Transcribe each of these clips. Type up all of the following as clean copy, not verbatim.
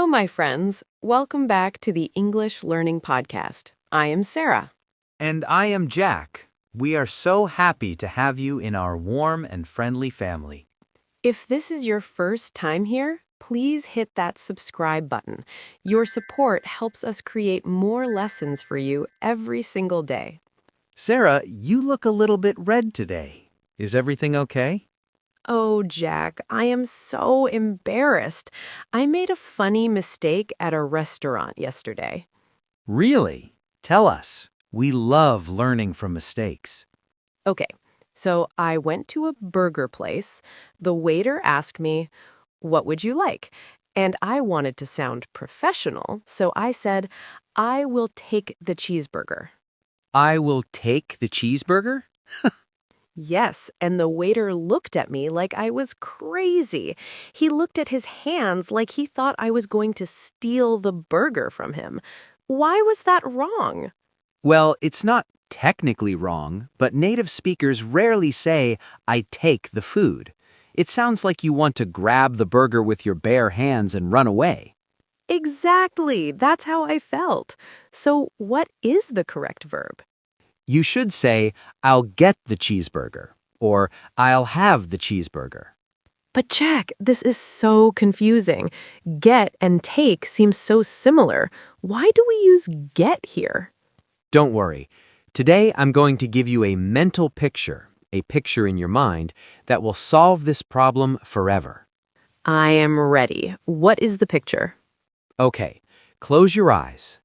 Hello, my friends. Welcome back to the English Learning Podcast. I am Sara. And I am Jack. We are so happy to have you in our warm and friendly family. If this is your first time here, please hit that subscribe button. Your support helps us create more lessons for you every single day. Sara, you look a little bit red today. Is everything okay? Oh, Jack, I am so embarrassed. I made a funny mistake at a restaurant yesterday. Really? Tell us. We love learning from mistakes. Okay, so I went to a burger place. The waiter asked me, "What would you like?" And I wanted to sound professional, so I said, "I will take the cheeseburger." I will take the cheeseburger? Yes, and the waiter looked at me like I was crazy. He looked at his hands like he thought I was going to steal the burger from him. Why was that wrong? Well, it's not technically wrong, but native speakers rarely say, "I take the food." It sounds like you want to grab the burger with your bare hands and run away. Exactly, that's how I felt. So what is the correct verb? You should say, "I'll get the cheeseburger," or "I'll have the cheeseburger." But Jack, this is so confusing. Get and take seem so similar. Why do we use get here? Don't worry. Today I'm going to give you a mental picture, a picture in your mind, that will solve this problem forever. I am ready. What is the picture? Okay, close your eyes.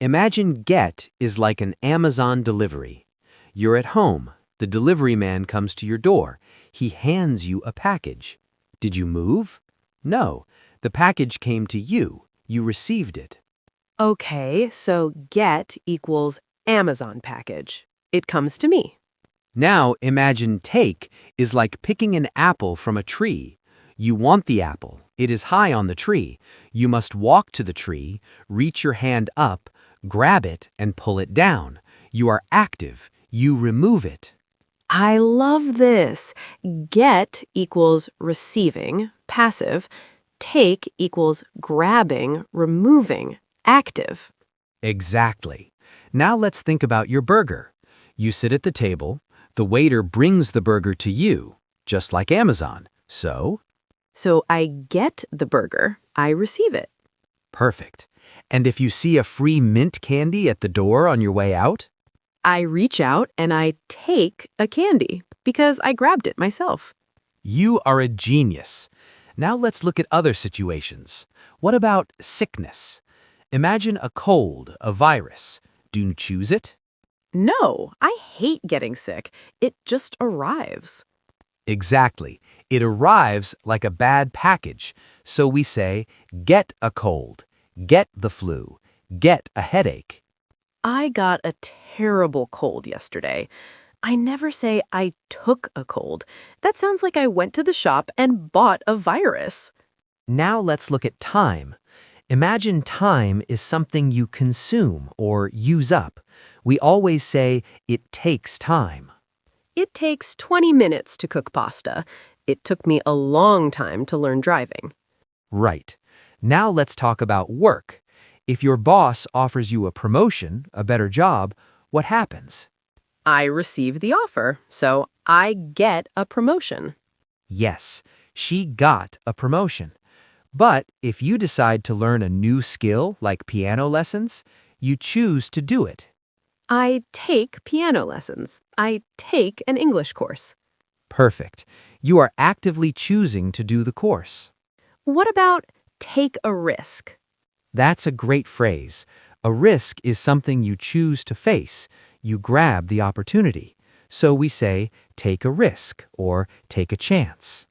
Imagine get is like an Amazon delivery. You're at home. The delivery man comes to your door. He hands you a package. Did you move? No. The package came to you. You received it. Okay, so get equals Amazon package. It comes to me. Now imagine take is like picking an apple from a tree. You want the apple. It is high on the tree. You must walk to the tree, reach your hand up, grab it, and pull it down. You are active. You remove it. I love this. Get equals receiving, passive. Take equals grabbing, removing, active. Exactly. Now let's think about your burger. You sit at the table. The waiter brings the burger to you, just like Amazon. So I get the burger. I receive it. perfect. And if you see a free mint candy at the door on your way out? I reach out and I take a candy because I grabbed it myself. You are a genius. Now let's look at other situations. What about sickness? Imagine a cold, a virus. Do you choose it? No, I hate getting sick. It just arrives. Exactly. It arrives like a bad package. So we say, get a cold, get the flu, get a headache. I got a terrible cold yesterday. I never say I took a cold. That sounds like I went to the shop and bought a virus. Now let's look at time. Imagine time is something you consume or use up. We always say, it takes time. It takes 20 minutes to cook pasta. It took me a long time to learn driving. Right. Now let's talk about work. If your boss offers you a promotion, a better job, what happens? I receive the offer, so I get a promotion. Yes, she got a promotion. But if you decide to learn a new skill like piano lessons, you choose to do it. I take piano lessons. I take an English course. Perfect. You are actively choosing to do the course. What about take a risk? That's a great phrase. A risk is something you choose to face. You grab the opportunity. So we say, take a risk or take a chance.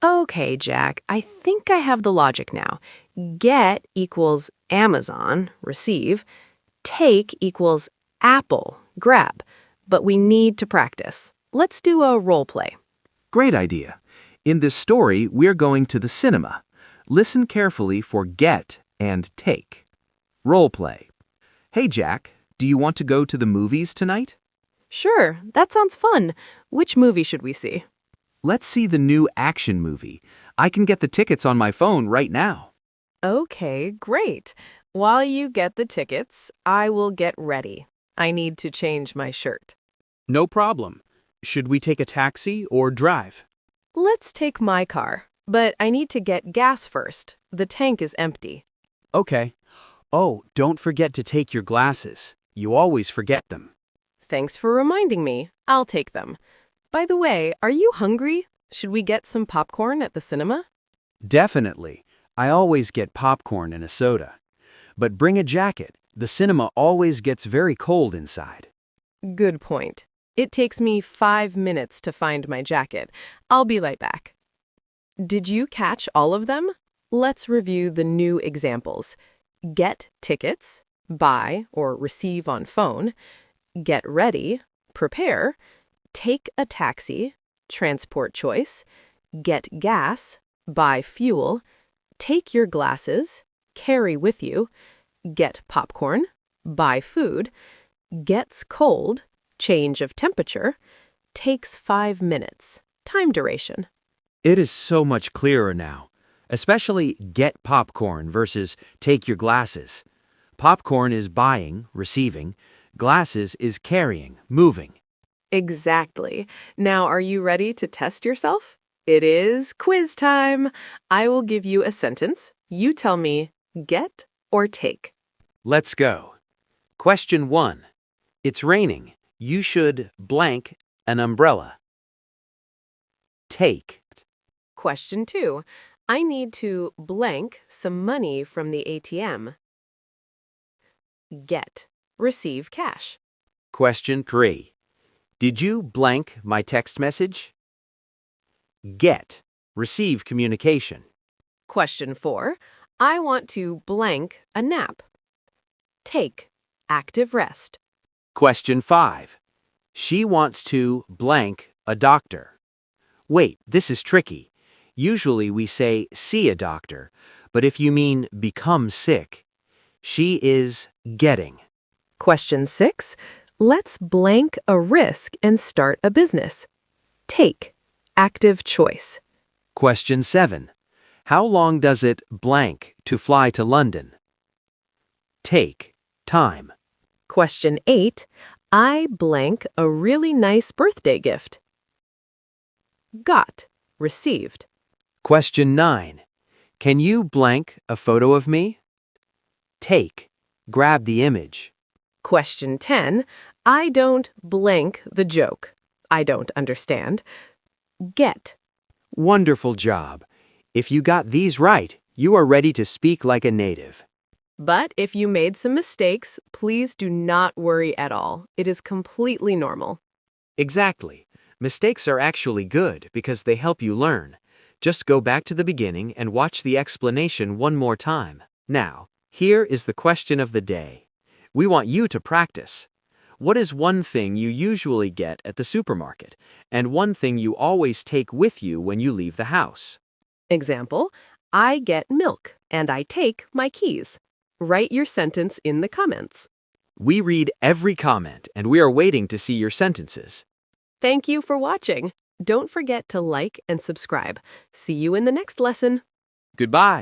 Okay, Jack, I think I have the logic now. Get equals Amazon, receive. Take equals Apple, grab. But we need to practice. Let's do a role play. Great idea. In this story, we're going to the cinema. Listen carefully for get and take. Role play. Hey, Jack, do you want to go to the movies tonight? Sure, that sounds fun. Which movie should we see? Let's see the new action movie. I can get the tickets on my phone right now. Okay, great. While you get the tickets, I will get ready. I need to change my shirt. No problem. Should we take a taxi or drive? Let's take my car, but I need to get gas first. The tank is empty. Okay. Oh, don't forget to take your glasses. You always forget them. Thanks for reminding me. I'll take them. By the way, are you hungry? Should we get some popcorn at the cinema? Definitely. I always get popcorn and a soda. But bring a jacket. The cinema always gets very cold inside. Good point. It takes me 5 minutes to find my jacket. I'll be right back. Did you catch all of them? Let's review the new examples. Get tickets, buy or receive on phone, get ready, prepare, take a taxi, transport choice, get gas, buy fuel, take your glasses, carry with you, get popcorn, buy food, gets cold, change of temperature, takes 5 minutes, time duration. It is so much clearer now, especially get popcorn versus take your glasses. Popcorn is buying, receiving. Glasses is carrying, moving. Exactly. Now, are you ready to test yourself? It is quiz time. I will give you a sentence. You tell me get or take. Let's go. Question 1. It's raining. You should blank an umbrella. Take. Question 2. I need to blank some money from the ATM. Get. Receive cash. Question 3. Did you blank my text message? Get. Receive communication. Question 4. I want to blank a nap. Take. Active rest. Question 5. She wants to blank a doctor. Wait, this is tricky. Usually we say see a doctor, but if you mean become sick, she is getting. Question 6. Let's blank a risk and start a business. Take. Active choice. Question 7. How long does it blank to fly to London? Take. Time. Question 8. I blank a really nice birthday gift. Got. Received. Question 9. Can you blank a photo of me? Take. Grab the image. Question 10. I don't blank the joke. I don't understand. Get. Wonderful job. If you got these right, you are ready to speak like a native. But if you made some mistakes, please do not worry at all. It is completely normal. Exactly. Mistakes are actually good because they help you learn. Just go back to the beginning and watch the explanation one more time. Now, here is the question of the day. We want you to practice. What is one thing you usually get at the supermarket, and one thing you always take with you when you leave the house? Example, I get milk and I take my keys. Write your sentence in the comments. We read every comment and we are waiting to see your sentences. Thank you for watching. Don't forget to like and subscribe. See you in the next lesson. Goodbye.